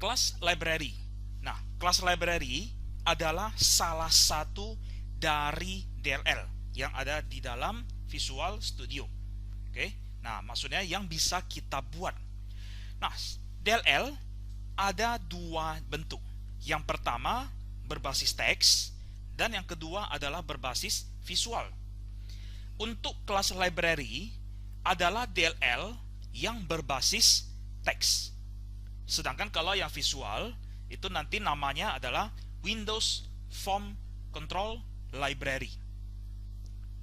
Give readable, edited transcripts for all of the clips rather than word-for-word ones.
Class library. Nah, class library adalah salah satu dari DLL yang ada di dalam Visual Studio. Oke. Nah, maksudnya yang bisa kita buat. Nah, DLL ada dua bentuk. Yang pertama berbasis teks dan yang kedua adalah berbasis visual. Untuk kelas library adalah DLL yang berbasis teks. Sedangkan kalau yang visual itu nanti namanya adalah Windows Form Control Library.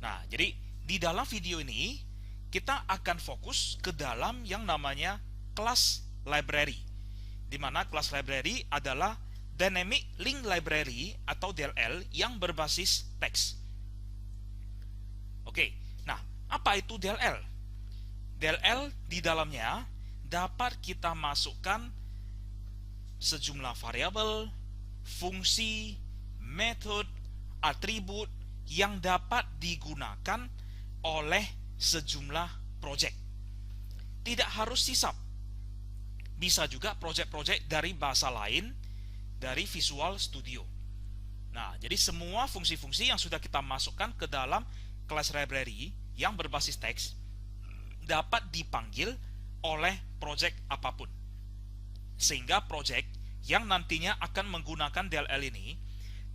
Nah, jadi di dalam video ini kita akan fokus ke dalam yang namanya class library, di mana class library adalah Dynamic Link Library atau DLL yang berbasis teks. Oke, nah apa itu DLL? DLL di dalamnya dapat kita masukkan sejumlah variabel, fungsi, metode, atribut yang dapat digunakan oleh sejumlah project. Tidak harus C#. Bisa juga project-project dari bahasa lain dari Visual Studio. Nah, jadi semua fungsi-fungsi yang sudah kita masukkan ke dalam class library yang berbasis teks dapat dipanggil oleh project apapun. Sehingga project yang nantinya akan menggunakan DLL ini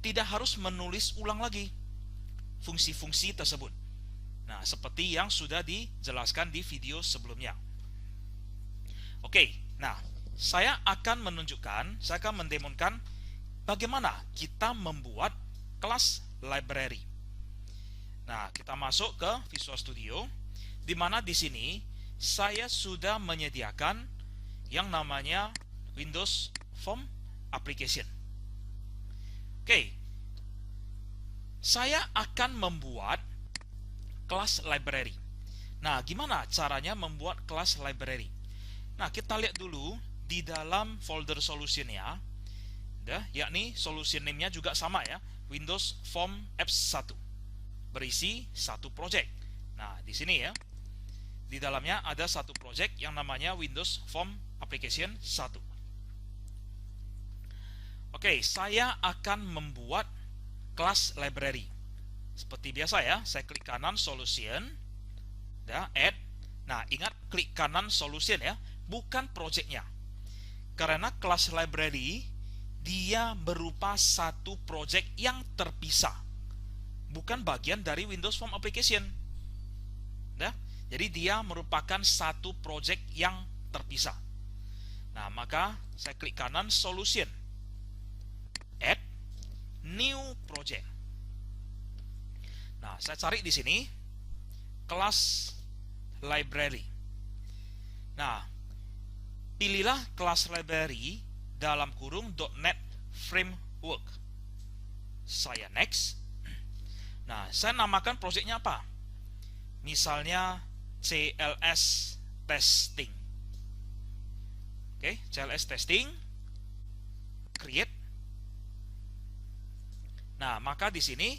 tidak harus menulis ulang lagi fungsi-fungsi tersebut. Nah, seperti yang sudah dijelaskan di video sebelumnya. Oke, nah, saya akan mendemokan bagaimana kita membuat kelas library. Nah, kita masuk ke Visual Studio, di mana di sini saya sudah menyediakan yang namanya Windows Form Application. Oke, saya akan membuat kelas library. Nah, gimana caranya membuat kelas library? Nah, kita lihat dulu di dalam folder solutionnya, yakni solution name-nya juga sama ya, Windows Form Apps 1, berisi satu project. Nah, di sini ya, di dalamnya ada satu project yang namanya Windows Form Application 1. Oke, saya akan membuat kelas library. Seperti biasa ya, saya klik kanan solution, add. Nah, ingat klik kanan solution ya, bukan projectnya. Karena kelas library dia berupa satu project yang terpisah, bukan bagian dari Windows Form Application. Jadi dia merupakan satu project yang terpisah. Nah, maka saya klik kanan solution, add new project. Nah, saya cari di sini kelas library. Nah, pilihlah kelas library dalam kurung .NET Framework. Saya next. Nah, saya namakan projectnya apa? Misalnya CLS Testing. Oke, CLS Testing. Create. Nah, maka di sini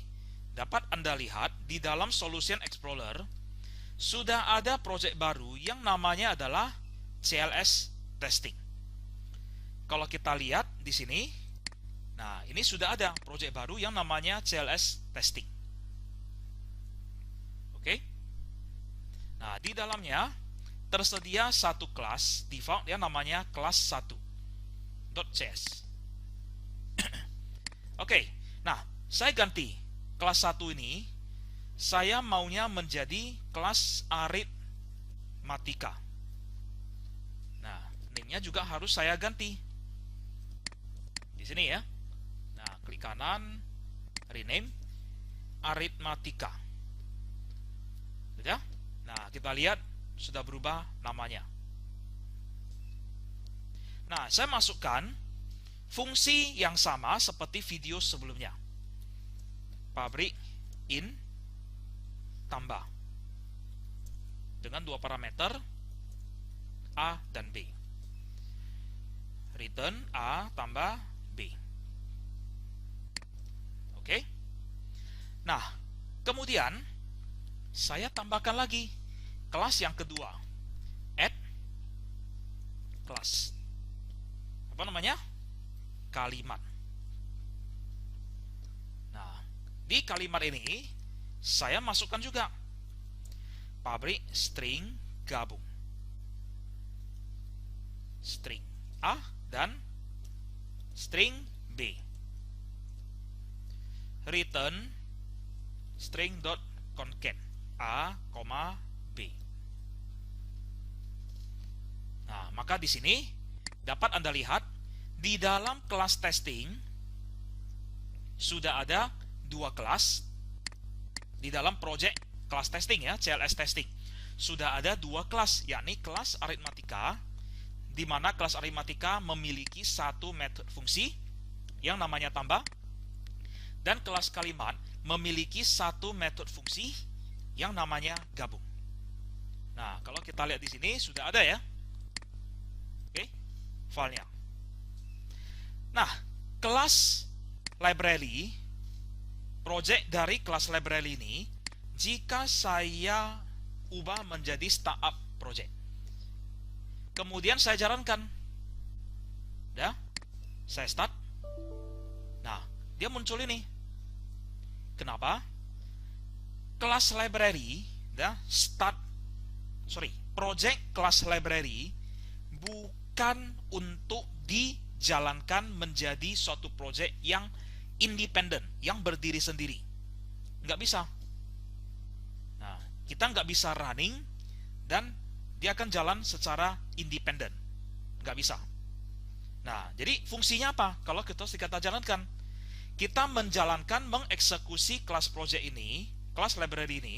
dapat Anda lihat di dalam Solution Explorer sudah ada project baru yang namanya adalah CLS Testing. Kalau kita lihat di sini, nah ini sudah ada project baru yang namanya CLS Testing. Oke. Nah, di dalamnya tersedia satu kelas default yang namanya kelas 1.cs. Oke. Nah, saya ganti kelas 1 ini, saya maunya menjadi kelas aritmatika. Nah, name-nya juga harus saya ganti. Di sini ya. Nah, klik kanan, rename, aritmatika. Sudah? Nah, kita lihat sudah berubah namanya. Nah, saya masukkan fungsi yang sama seperti video sebelumnya. Pabrik in tambah dengan dua parameter A dan B. Return A tambah B. Oke. Nah, kemudian saya tambahkan lagi kelas yang kedua, add class. apa namanya? Kalimat. Nah, di kalimat ini saya masukkan juga pabrik string gabung. String A dan string B. Return string dot concat A, B. Nah, maka di sini dapat Anda lihat di dalam kelas testing sudah ada dua kelas. Di dalam project kelas testing ya, CLS testing, sudah ada dua kelas, yakni kelas aritmatika, di mana kelas aritmatika memiliki satu metode fungsi yang namanya tambah, dan kelas kalimat memiliki satu metode fungsi yang namanya gabung. Nah, kalau kita lihat di sini sudah ada ya, oke, filenya. Nah, kelas library, project dari kelas library ini, jika saya ubah menjadi startup project, kemudian saya jalankan, ya, saya start. Nah, dia muncul ini. Kenapa? Kelas library, ya, project kelas library bukan untuk dijalankan menjadi suatu project yang independen, yang berdiri sendiri. Nggak bisa. Nah, kita nggak bisa running dan dia akan jalan secara independen. Nggak bisa. Nah, jadi fungsinya apa? Kalau kita jalankan, kita menjalankan, mengeksekusi kelas project ini, kelas library ini,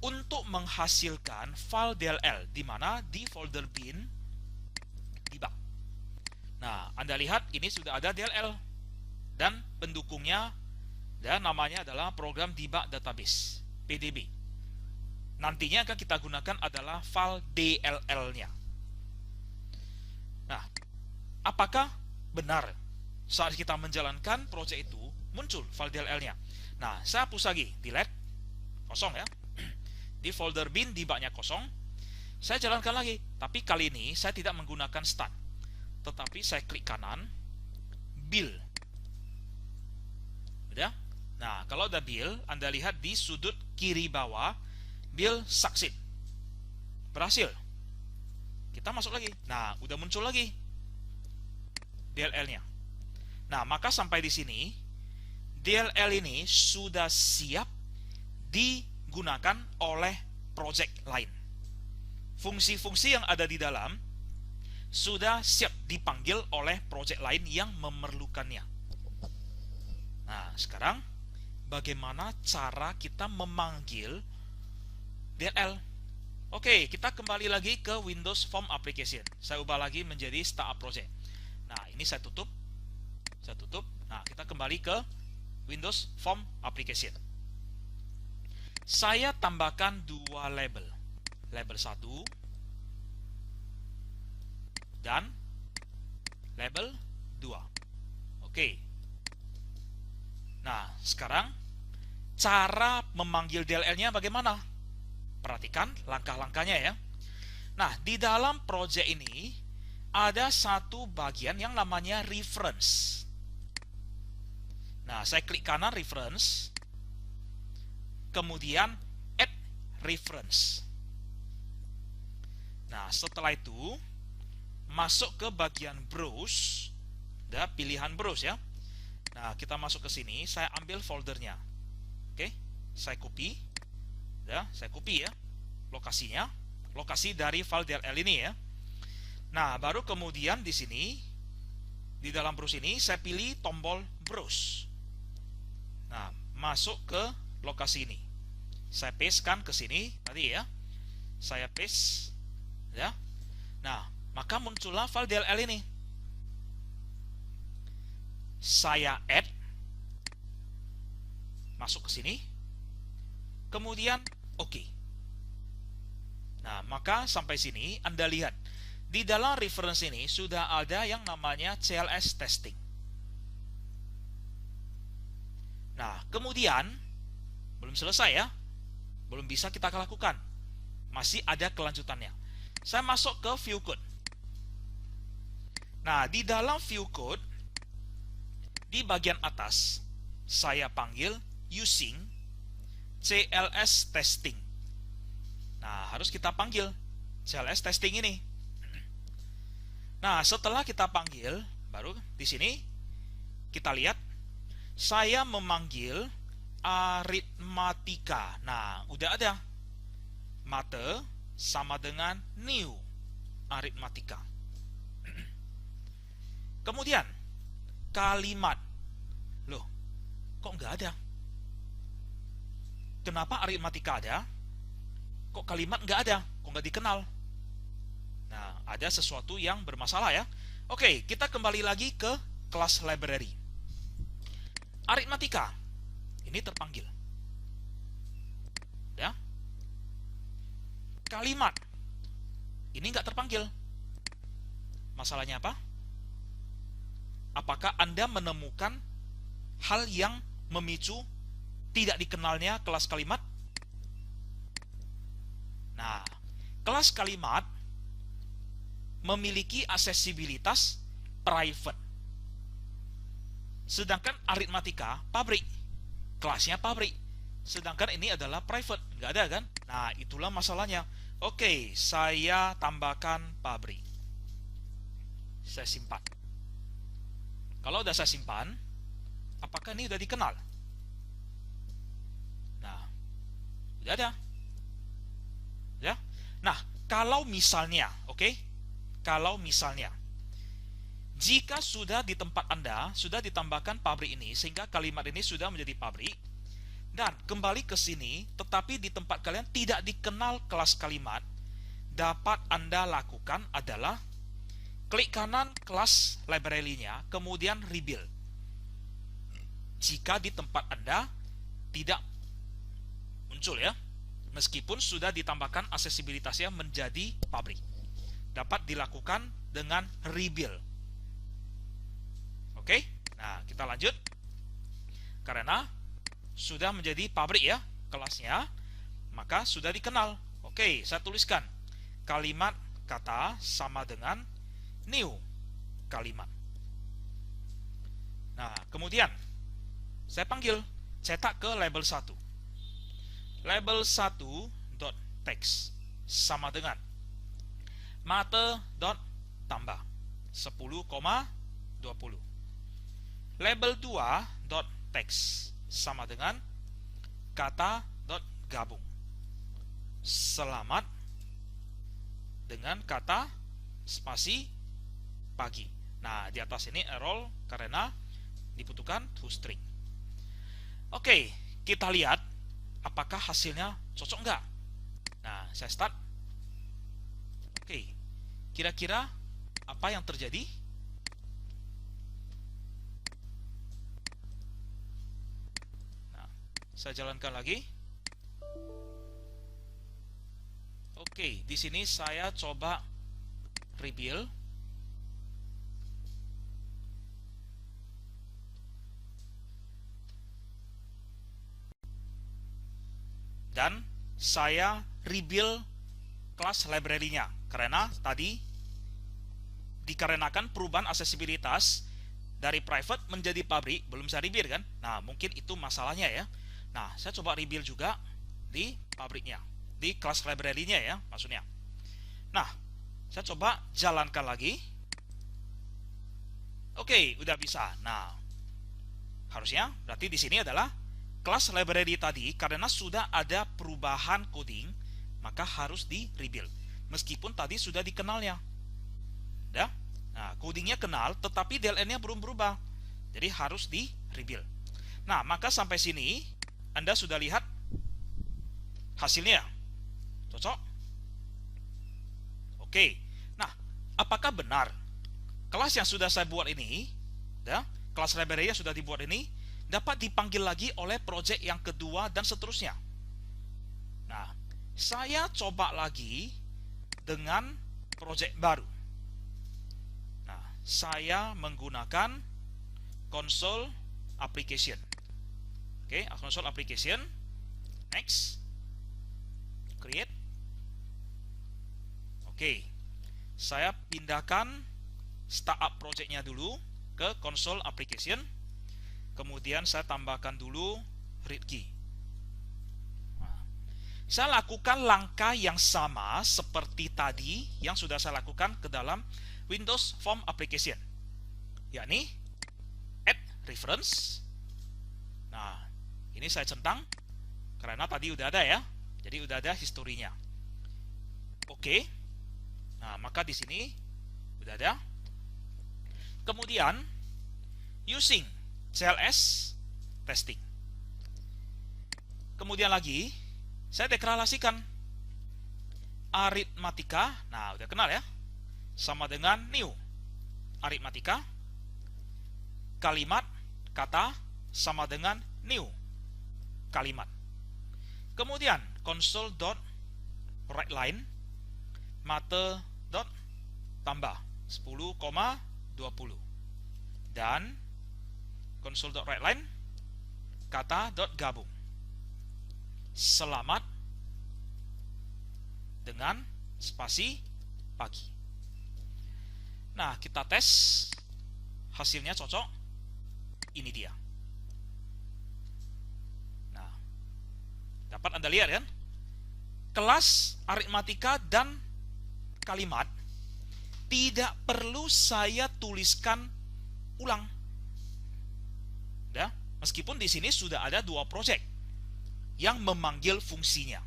untuk menghasilkan file DLL, di mana di folder bin debug. Nah, Anda lihat ini sudah ada DLL, dan pendukungnya, dan namanya adalah program debug database, PDB. Nantinya akan kita gunakan adalah file DLL-nya. Nah, apakah benar saat kita menjalankan project itu muncul file DLL-nya? Nah, saya hapus lagi, delete, kosong ya. Di folder bin debugnya kosong. Saya jalankan lagi, tapi kali ini saya tidak menggunakan start, tetapi saya klik kanan, build. Udah? Nah, kalau udah build, Anda lihat di sudut kiri bawah, build succeed, berhasil. Kita masuk lagi. Nah, udah muncul lagi DLL-nya. Nah, maka sampai di sini DLL ini sudah siap digunakan oleh project lain. Fungsi-fungsi yang ada di dalam sudah siap dipanggil oleh project lain yang memerlukannya. Nah, sekarang bagaimana cara kita memanggil DLL? Oke, kita kembali lagi ke Windows Form Application. Saya ubah lagi menjadi Startup Project. Nah, ini saya tutup. Nah, kita kembali ke Windows Form Application. Saya tambahkan dua label. Label 1 dan label 2. Oke. Nah, sekarang cara memanggil DLL-nya bagaimana? Perhatikan langkah-langkahnya ya. Nah, di dalam project ini ada satu bagian yang namanya reference. Nah, saya klik kanan reference, kemudian add reference. Nah, setelah itu masuk ke bagian browse, ada pilihan browse ya. Nah, kita masuk ke sini, saya ambil foldernya. Oke, saya copy. Ya, saya copy ya lokasinya, lokasi dari file DLL ini ya. Nah, baru kemudian di sini di dalam browse ini saya pilih tombol browse. Nah, masuk ke lokasi ini. Saya pastekan ke sini tadi ya. Saya paste ya. Nah, maka muncullah file DLL ini. Saya add, masuk ke sini. Kemudian oke. Nah, maka sampai sini Anda lihat di dalam reference ini sudah ada yang namanya CLS testing. Nah, kemudian belum selesai ya. Belum bisa kita lakukan. Masih ada kelanjutannya. Saya masuk ke view code. Nah, di dalam view code, di bagian atas, saya panggil using CLS testing. Nah, harus kita panggil CLS testing ini. Nah, setelah kita panggil, baru di sini kita lihat saya memanggil aritmatika. Nah, udah ada. Mate sama dengan new aritmatika. Kemudian kalimat. Loh, kok nggak ada? Kenapa aritmatika ada? Kok kalimat nggak ada? Kok nggak dikenal? Nah, ada sesuatu yang bermasalah ya. Oke, kita kembali lagi ke kelas library. Aritmatika ini terpanggil. Ya. Kalimat ini nggak terpanggil. Masalahnya apa? Apakah Anda menemukan hal yang memicu tidak dikenalnya kelas kalimat? Nah, kelas kalimat memiliki aksesibilitas private. Sedangkan aritmatika pabrik. Kelasnya pabrik. Sedangkan ini adalah private. Nggak ada kan? Nah, itulah masalahnya. Oke, saya tambahkan pabrik. Saya simpan. Kalau udah saya simpan, apakah ini udah dikenal? Nah, udah ada. Ya. Nah, kalau misalnya, oke? Kalau misalnya jika sudah di tempat Anda sudah ditambahkan pabrik ini sehingga kalimat ini sudah menjadi pabrik dan kembali ke sini tetapi di tempat kalian tidak dikenal kelas kalimat, dapat Anda lakukan adalah klik kanan kelas library-nya, kemudian rebuild. Jika di tempat Anda tidak muncul ya, meskipun sudah ditambahkan aksesibilitasnya menjadi pabrik, dapat dilakukan dengan rebuild. Oke, nah kita lanjut. Karena sudah menjadi pabrik ya kelasnya, maka sudah dikenal. Oke, saya tuliskan kalimat kata sama dengan new kalimat. Nah, kemudian saya panggil, cetak ke label 1. Label 1.text sama dengan mate.tambah 10,20. Label 2.text sama dengan kata.gabung. Selamat dengan kata spasi pagi. Nah, di atas ini error karena dibutuhkan toString. Oke, kita lihat apakah hasilnya cocok enggak. Nah, saya start. Oke, kira-kira apa yang terjadi? Nah, saya jalankan lagi. Oke, di sini saya coba rebuild. Dan saya rebuild kelas library-nya karena tadi dikarenakan perubahan aksesibilitas dari private menjadi pabrik belum bisa rebuild kan. Nah, mungkin itu masalahnya ya. Nah, saya coba rebuild juga di pabriknya, di kelas library-nya ya maksudnya. Nah, saya coba jalankan lagi. Oke, udah bisa. Nah, harusnya berarti di sini adalah kelas library tadi karena sudah ada perubahan coding, maka harus di rebuild. Meskipun tadi sudah dikenalnya. Ya? Nah, codingnya kenal, tetapi DLN-nya belum berubah. Jadi harus di rebuild. Nah, maka sampai sini Anda sudah lihat hasilnya. Cocok? Oke. Nah, apakah benar kelas yang sudah saya buat ini, ya, kelas library yang sudah dibuat ini dapat dipanggil lagi oleh project yang kedua dan seterusnya? Nah, saya coba lagi dengan project baru. Nah, saya menggunakan console application. Oke, console application. Next. Create. Oke. Saya pindahkan startup project-nya dulu ke console application. Kemudian saya tambahkan dulu read key. Saya lakukan langkah yang sama seperti tadi yang sudah saya lakukan ke dalam Windows Form Application, yakni add reference. Nah, ini saya centang karena tadi udah ada ya, jadi udah ada historinya. Oke. Nah, maka di sini udah ada. Kemudian using CLS testing. Kemudian lagi saya deklarasikan aritmatika. Nah, udah kenal ya, sama dengan new aritmatika. Kalimat kata sama dengan new kalimat. Kemudian console.writeLine mate dot tambah 10,20 dan console.writeLine kata dot gabung selamat dengan spasi pagi. Nah, kita tes hasilnya cocok. Ini dia. Nah, dapat Anda lihat kan? Kelas aritmatika dan kalimat tidak perlu saya tuliskan ulang. Ya, meskipun di sini sudah ada 2 project yang memanggil fungsinya.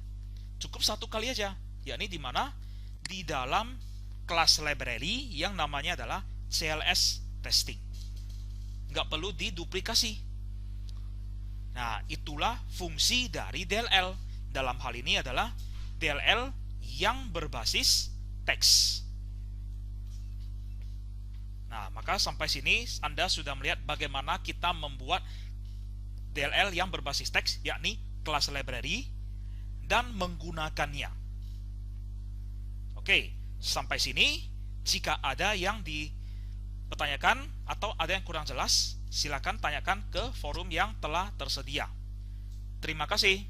Cukup 1 kali aja, yakni di mana di dalam kelas library yang namanya adalah CLS testing. Nggak perlu diduplikasi. Nah, itulah fungsi dari DLL. Dalam hal ini adalah DLL yang berbasis teks. Nah, maka sampai sini Anda sudah melihat bagaimana kita membuat DLL yang berbasis teks, yakni kelas library, dan menggunakannya. Oke, sampai sini. Jika ada yang dipertanyakan atau ada yang kurang jelas, silakan tanyakan ke forum yang telah tersedia. Terima kasih.